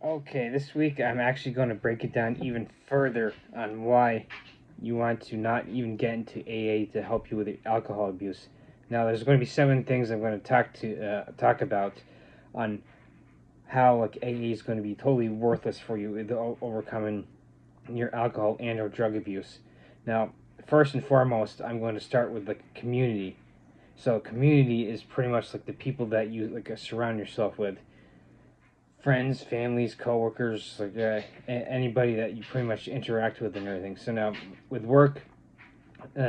Okay, this week I'm actually going to break it down even further on why you want to not even get into AA to help you with your alcohol abuse. Now, there's going to be 7 things I'm going to talk about on how like AA is going to be totally worthless for you with overcoming your alcohol and or drug abuse. Now, first and foremost, I'm going to start with like community. So, community is pretty much like the people that you like surround yourself with, friends, families, coworkers, like anybody that you pretty much interact with and everything. So now with work,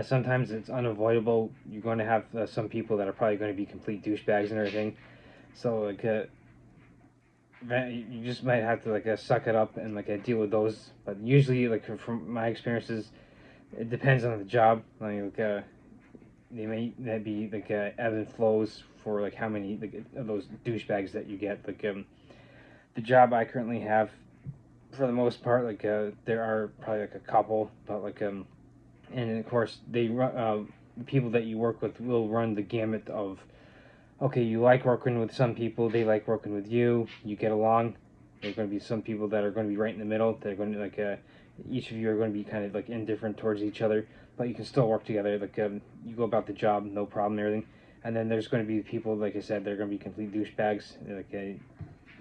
sometimes it's unavoidable. You're going to have some people that are probably going to be complete douchebags and everything. So like you just might have to like suck it up and like deal with those. But usually, like from my experiences, it depends on the job. They may that be like ebb and flows for like how many like of those douchebags that you get. The job I currently have, for the most part, there are probably like a couple, but and of course they run. The people that you work with will run the gamut of, okay, you like working with some people, they like working with you, you get along. There's going to be some people that are going to be right in the middle. They're going to each of you are going to be kind of like indifferent towards each other, but you can still work together. You go about the job, no problem, and everything. And then there's going to be people, like I said, they're going to be complete douchebags,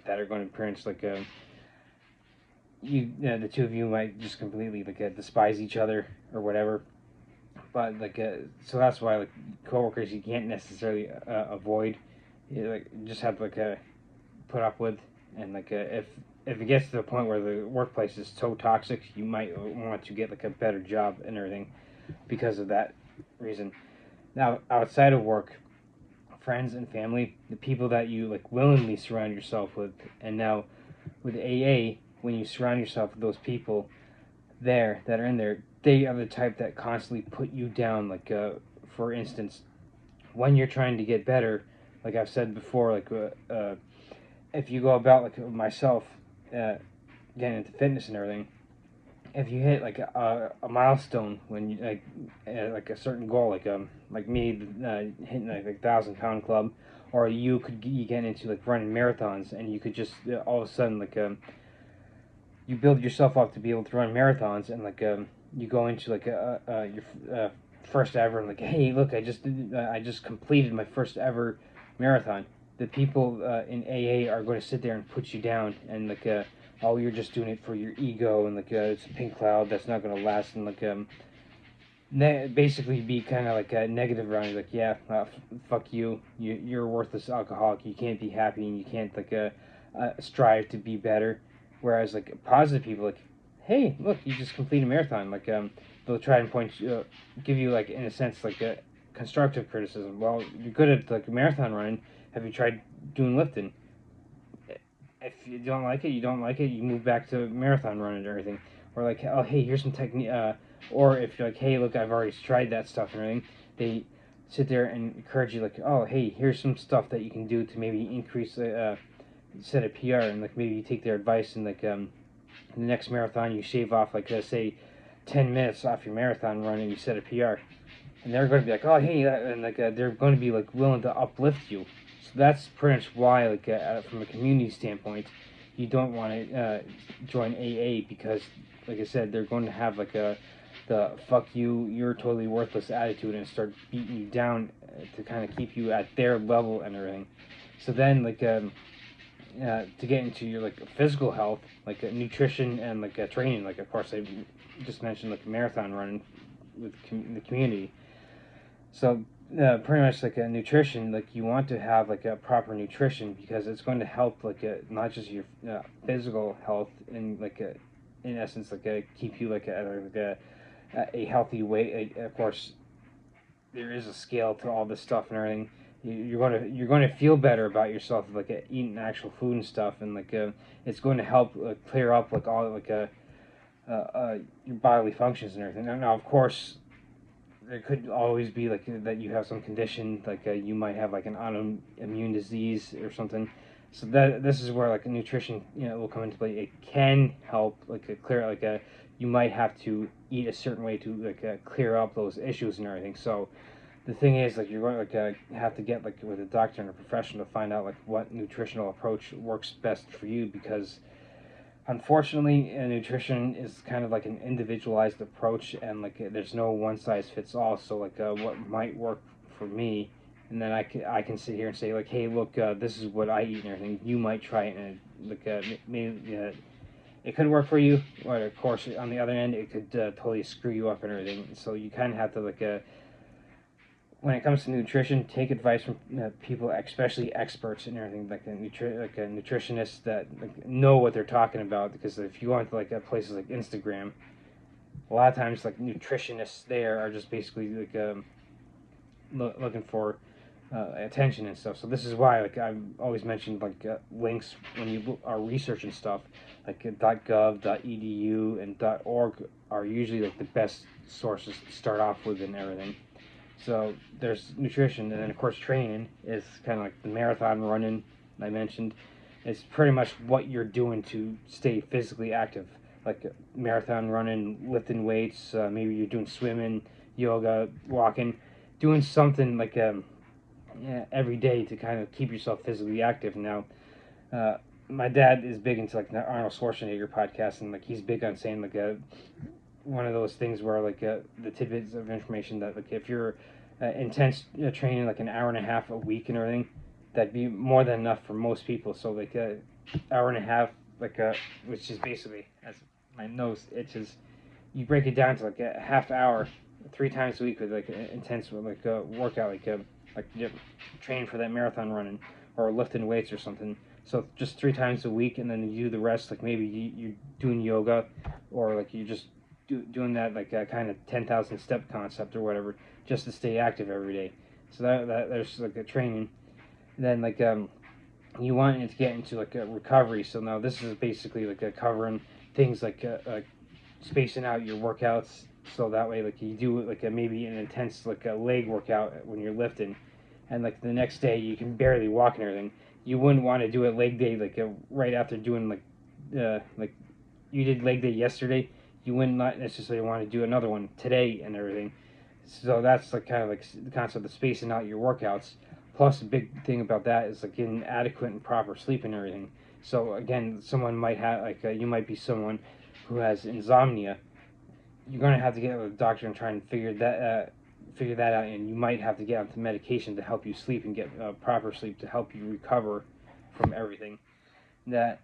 that are going to pretty much the two of you might just completely despise each other or whatever. But so that's why like coworkers you can't necessarily avoid. You just have to put up with, and if it gets to the point where the workplace is so toxic, you might want to get like a better job and everything because of that reason. Now outside of work, friends and family, the people that you like willingly surround yourself with, and now with AA, when you surround yourself with those people there that are in there, they are the type that constantly put you down. For instance, when you're trying to get better, like I've said before, if you go about like myself, uh, getting into fitness and everything, if you hit a milestone when you like a certain goal, like me hitting like a 1,000 pound club, or you get into like running marathons, and you could just all of a sudden you build yourself up to be able to run marathons, and you go into your first ever, and like, hey, look, I just completed my first ever marathon. The people in AA are going to sit there and put you down, and oh, you're just doing it for your ego, and it's a pink cloud that's not going to last, and basically be kind of like a negative around you, like, yeah, fuck you, you're a worthless alcoholic, you can't be happy, and you can't strive to be better. Whereas like positive people, like, hey, look, you just complete a marathon, they'll try and give you like in a sense like a constructive criticism. Well, you're good at like marathon running, have you tried doing lifting? If you don't like it, you don't like it. You move back to marathon running or everything. Or like, oh hey, here's some technique. Or if you're like, hey, look, I've already tried that stuff and everything. They sit there and encourage you, like, oh hey, here's some stuff that you can do to maybe increase set a PR, and like maybe you take their advice, and in the next marathon you shave off say 10 minutes off your marathon run, and you set a PR, and they're going to be like, oh hey, and they're going to be like willing to uplift you. So that's pretty much why from a community standpoint, you don't want to join AA, because like I said, they're going to have the fuck you, you're totally worthless attitude, and start beating you down to kind of keep you at their level and everything. So then to get into your like physical health, nutrition and training, of course I just mentioned like marathon running with the community. So pretty much like a nutrition, like you want to have like a proper nutrition, because it's going to help not just your physical health, and in essence keep you a healthy weight. Of course, there is a scale to all this stuff and everything. You're going to feel better about yourself, eating actual food and stuff, and it's going to help clear up all your bodily functions and everything. Now, of course, there could always be that you have some condition, you might have like an autoimmune disease or something. So that this is where nutrition will come into play. It can help clear you might have to eat a certain way to clear up those issues and everything. So the thing is, you're going to have to get with a doctor and a professional to find out what nutritional approach works best for you, because Unfortunately, nutrition is kind of like an individualized approach, and like there's no one size fits all. So like what might work for me, and then I can sit here and say like, hey, look, this is what I eat and everything. You might try it, and like maybe it could work for you, or of course on the other end it could totally screw you up and everything. So you kind of have to like when it comes to nutrition, take advice from people, especially experts and everything, like like a nutritionist that like, know what they're talking about. Because if you want like places like Instagram, a lot of times like nutritionists there are just basically like looking for attention and stuff. So this is why like I've always mentioned like links when you are researching stuff, like .gov, .edu, and .org are usually like the best sources to start off with and everything. So there's nutrition, and then of course training is kind of like the marathon running I mentioned. It's pretty much what you're doing to stay physically active, like marathon running, lifting weights. Maybe you're doing swimming, yoga, walking, doing something like yeah, every day to kind of keep yourself physically active. Now, uh, my dad is big into like the Arnold Schwarzenegger podcast, and like he's big on saying like one of those things where like the tidbits of information that like if you're intense training like an hour and a half a week and everything, that'd be more than enough for most people. So like hour and a half, like which is basically, as my nose itches, you break it down to like a half hour 3 times a week with like an intense like workout, like you train for that marathon running or lifting weights or something. So just 3 times a week, and then you do the rest. Like maybe you're doing yoga, or like you just doing that like kind of 10,000 step concept or whatever, just to stay active every day. So that there's like a training. And then like you want it to get into like a recovery. So now this is basically like a covering things like spacing out your workouts, so that way like you do like maybe an intense like a leg workout when you're lifting, and like the next day you can barely walk and everything. You wouldn't want to do a leg day like right after doing like you did leg day yesterday. You wouldn't not necessarily want to do another one today and everything. So that's like kind of like the concept of spacing out your workouts. Plus, the big thing about that is like getting adequate and proper sleep and everything. So again, someone might have like you might be someone who has insomnia. You're gonna have to get with a doctor and try and figure that out, and you might have to get onto medication to help you sleep and get proper sleep to help you recover from everything. That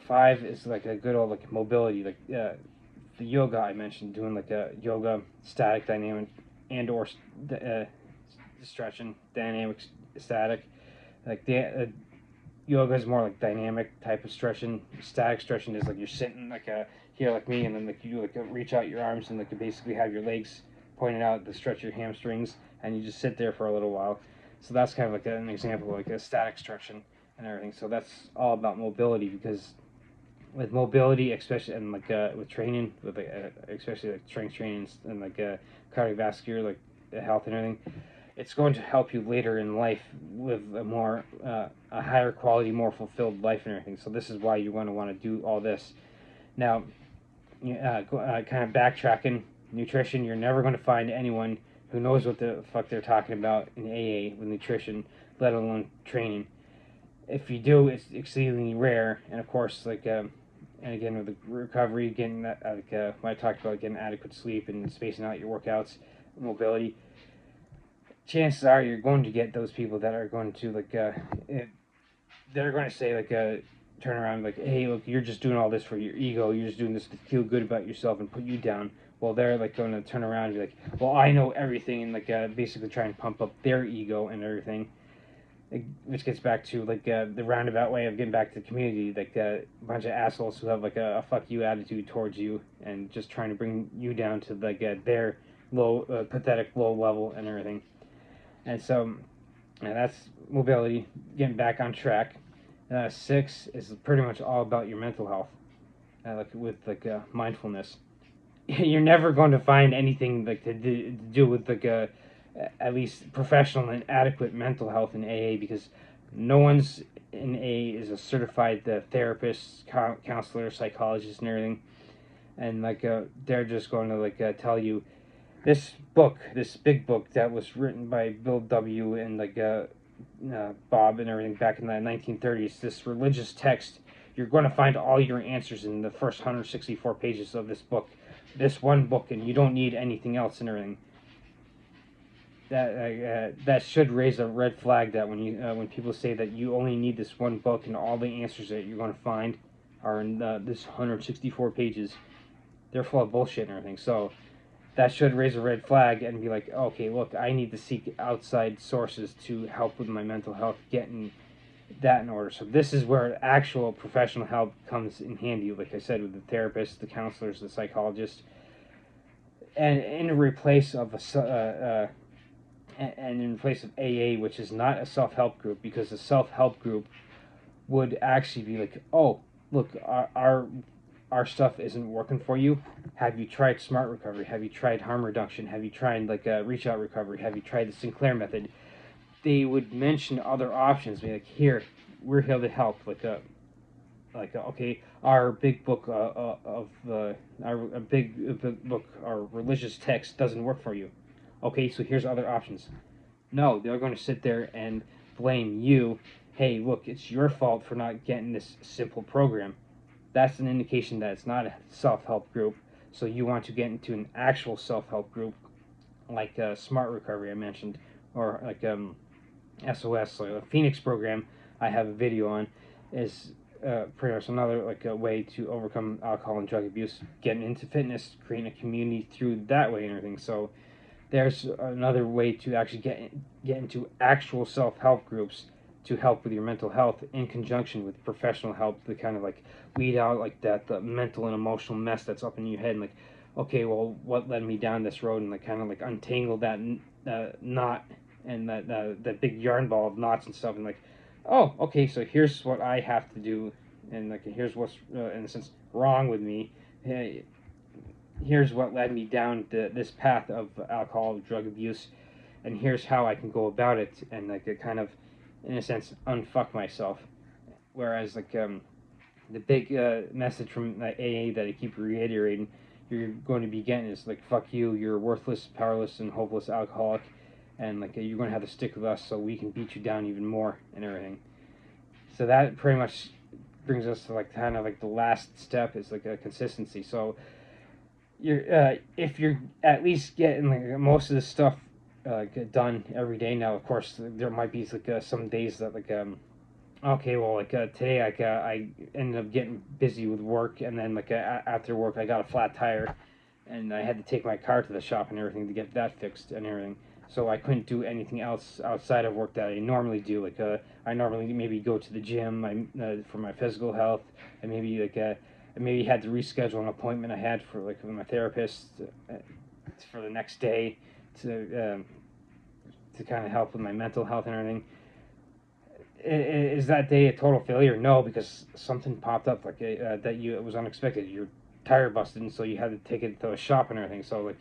5 is like a good old like mobility, like the yoga I mentioned, doing like a yoga static, dynamic, and or stretching, dynamic, static. Like the yoga is more like dynamic type of stretching. Static stretching is like you're sitting like here like me, and then like you like reach out your arms and like you basically have your legs pointed out to stretch your hamstrings, and you just sit there for a little while. So that's kind of like an example of like a static stretching and everything. So that's all about mobility, because with mobility, especially and like with training, with especially like strength training and like cardiovascular like health and everything, it's going to help you later in life live a more a higher quality, more fulfilled life and everything. So this is why you want to do all this. Now, kind of backtracking, nutrition. You're never going to find anyone who knows what the fuck they're talking about in AA with nutrition, let alone training. If you do, it's exceedingly rare. And of course, like and again with the recovery, getting that when I talked about getting adequate sleep and spacing out your workouts, mobility, chances are you're going to get those people that are going to like they're going to say like turn around like, hey, look, you're just doing all this for your ego, you're just doing this to feel good about yourself and put you down. Well, they're like going to turn around and be like, well, I know everything, and like basically try and pump up their ego and everything, which gets back to like the roundabout way of getting back to the community, like a bunch of assholes who have like a fuck you attitude towards you and just trying to bring you down to like their low pathetic low level and everything. And so that's mobility, getting back on track. 6 is pretty much all about your mental health, like with like mindfulness. You're never going to find anything like to do with like at least professional and adequate mental health in AA, because no one's in AA is a certified therapist, counselor, psychologist, and everything. And like they're just going to like tell you this book, this big book that was written by Bill W. and like Bob and everything back in the 1930s. This religious text you're going to find all your answers in the first 164 pages of this book, this one book, and you don't need anything else and everything. That should raise a red flag that when people say that you only need this one book and all the answers that you're going to find are in this 164 pages, they're full of bullshit and everything. So that should raise a red flag and be like, okay, look, I need to seek outside sources to help with my mental health, getting that in order. So this is where actual professional help comes in handy, like I said, with the therapists, the counselors, the psychologists, and in replace of and in place of AA, which is not a self-help group, because a self-help group would actually be like, oh, look, our stuff isn't working for you. Have you tried Smart Recovery? Have you tried harm reduction? Have you tried Reach Out Recovery? Have you tried the Sinclair method? They would mention other options, be like, here, we're here to help. Okay, our big book our big book, our religious text doesn't work for you. Okay, so here's other options. No, they're going to sit there and blame you. Hey, look, it's your fault for not getting this simple program. That's an indication that it's not a self-help group. So you want to get into an actual self-help group, like Smart Recovery I mentioned, or like SOS, like a Phoenix program I have a video on, is pretty much another a way to overcome alcohol and drug abuse, getting into fitness, creating a community through that way and everything. So there's another way to actually get into actual self-help groups to help with your mental health in conjunction with professional help to kind of weed out the mental and emotional mess that's up in your head, and okay, well, what led me down this road, and kind of untangle that knot and that big yarn ball of knots and stuff, and oh, okay, so here's what I have to do, and here's what's in a sense wrong with me. Hey, here's what led me down this path of alcohol, drug abuse, and here's how I can go about it, and kind of, in a sense, unfuck myself. Whereas the big message from AA that I keep reiterating, you're going to be getting is fuck you, you're a worthless, powerless, and hopeless alcoholic, and you're going to have to stick with us so we can beat you down even more and everything. So that pretty much brings us to kind of the last step is a consistency. So you're if you're at least getting most of this stuff done every day. Now, of course, there might be some days that okay, well, today I ended up getting busy with work, and then after work I got a flat tire, and I had to take my car to the shop and everything to get that fixed and everything. So I couldn't do anything else outside of work that I normally do. I normally maybe go to the gym for my physical health, and maybe I maybe had to reschedule an appointment I had for with my therapist for the next day to kind of help with my mental health and everything. Is that day a total failure? No, because something popped up that it was unexpected. Your tire busted, and so you had to take it to a shop and everything. So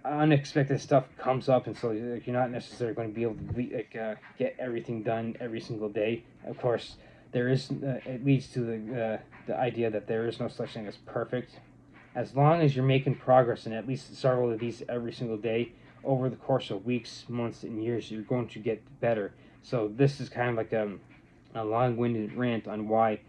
unexpected stuff comes up, and so you're not necessarily going to be able to get everything done every single day. Of course, there is it leads to the idea that there is no such thing as perfect. As long as you're making progress in at least several of these every single day, over the course of weeks, months, and years, you're going to get better. So this is kind of a long-winded rant on why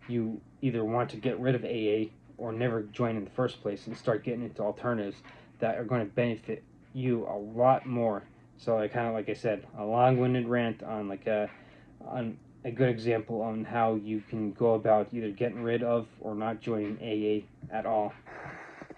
you either want to get rid of AA or never join in the first place and start getting into alternatives that are going to benefit you a lot more. So I kind of, like I said, a long-winded rant on on a good example on how you can go about either getting rid of or not joining AA at all.